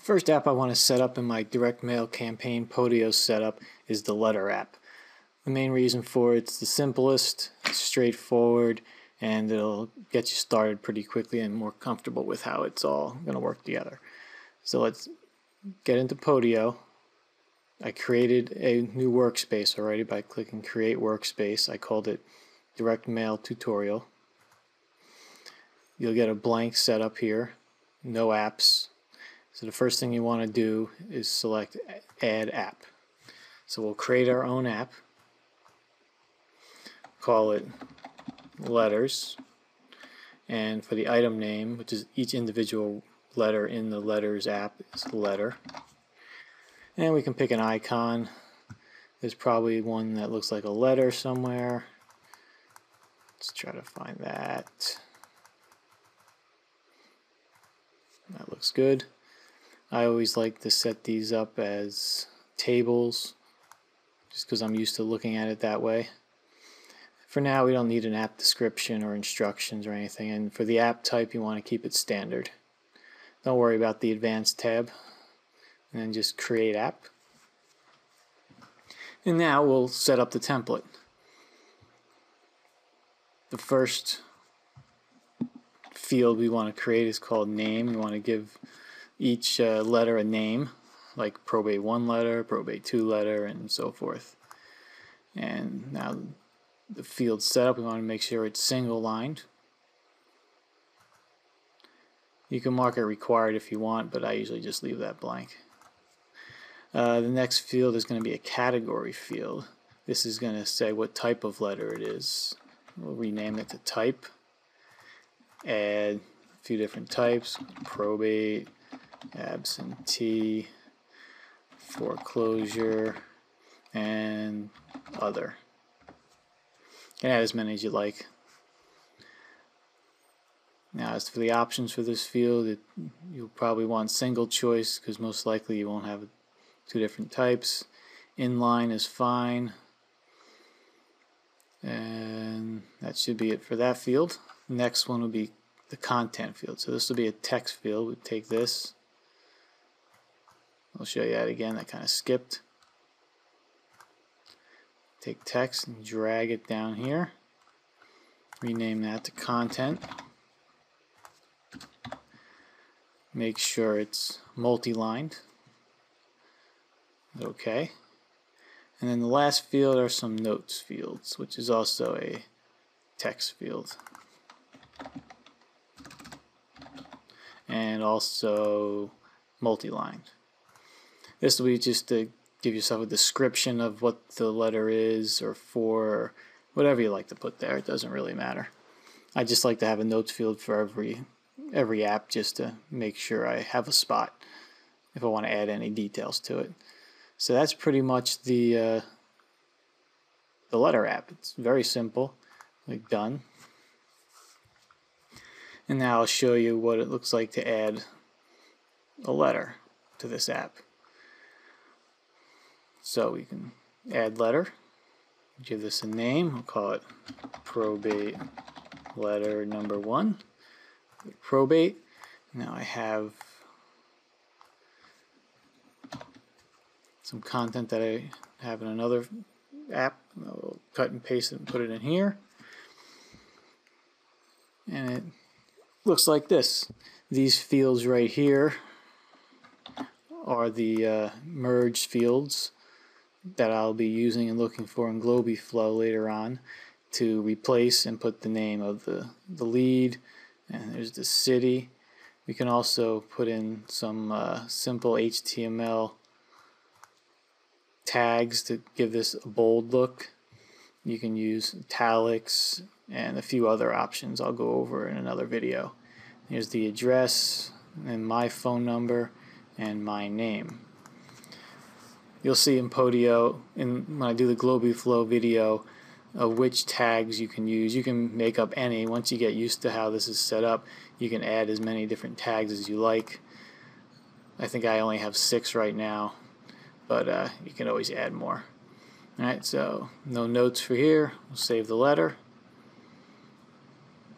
First app I want to set up in my direct mail campaign Podio setup is the letter app. The main reason for it's the simplest, it's straightforward, and it'll get you started pretty quickly and more comfortable with how it's all going to work together. So let's get into Podio. I created a new workspace already by clicking Create Workspace. I called it Direct Mail Tutorial. You'll get a blank setup here, no apps. So the first thing you want to do is select Add App. So we'll create our own app, call it Letters, and for the item name, which is each individual letter in the Letters app, is letter. And we can pick an icon. There's probably one that looks like a letter somewhere. Let's try to find that. That looks good. I always like to set these up as tables just because I'm used to looking at it that way. For now, we don't need an app description or instructions or anything, and for the app type you want to keep it standard. Don't worry about the advanced tab, and then just create app. And now we'll set up the template. The first field we want to create is called name. We want to give each letter a name, like probate 1 letter, probate 2 letter, and so forth. And now the field setup, we want to make sure it's single lined. You can mark it required if you want, but I usually just leave that blank. The next field is going to be a category field. This is going to say what type of letter it is. We'll rename it to type. Add a few different types: probate, absentee, foreclosure, and other. You can add as many as you like. Now, as for the options for this field, you'll probably want single choice because most likely you won't have 2 different types. Inline is fine. And that should be it for that field. Next one will be the content field. So this will be a text field. We'll take this. I'll show you that again. That kind of skipped. Take text and drag it down here. Rename that to content. Make sure it's multi-lined. Okay. And then the last field are some notes fields, which is also a text field. And also multi-lined. This will be just to give yourself a description of what the letter is or for, whatever you like to put there. It doesn't really matter. I just like to have a notes field for every app just to make sure I have a spot if I want to add any details to it. So that's pretty much the letter app. It's very simple. Like done. And now I'll show you what it looks like to add a letter to this app. So we can add letter, give this a name, we'll call it probate letter number 1. Probate. Now I have some content that I have in another app. I'll cut and paste it and put it in here. And it looks like this. These fields right here are the merge fields that I'll be using and looking for in GlobiFlow later on to replace and put the name of the lead. And there's the city. We can also put in some simple HTML tags to give this a bold look. You can use italics and a few other options I'll go over in another video. Here's the address and my phone number and my name. You'll see in Podio, when I do the GlobiFlow video, which tags you can use. You can make up any. Once you get used to how this is set up, you can add as many different tags as you like. I think I only have 6 right now, but you can always add more. Alright, so no notes for here. We'll save the letter.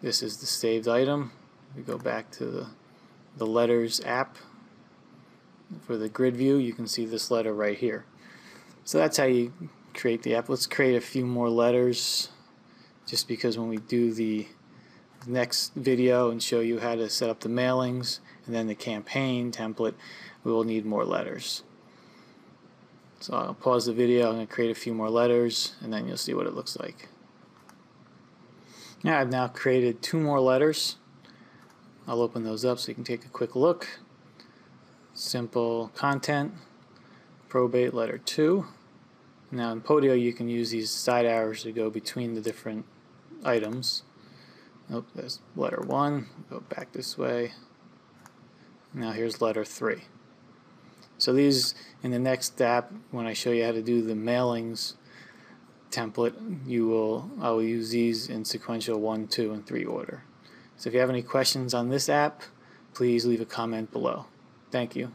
This is the saved item. We go back to the Letters app. for the grid view, you can see this letter right here. So that's how you create the app. Let's create a few more letters, just because when we do the next video and show you how to set up the mailings and then the campaign template, we will need more letters. So I'll pause the video, I'm going to create a few more letters, and then you'll see what it looks like. Now I've now created 2 more letters. I'll open those up so you can take a quick look. Simple content, probate letter 2. Now in Podio you can use these side arrows to go between the different items. Nope, there's letter 1, go back this way. Now here's letter 3. So these, in the next app, when I show you how to do the mailings template, I will use these in sequential 1, 2, and 3 order. So if you have any questions on this app, please leave a comment below. Thank you.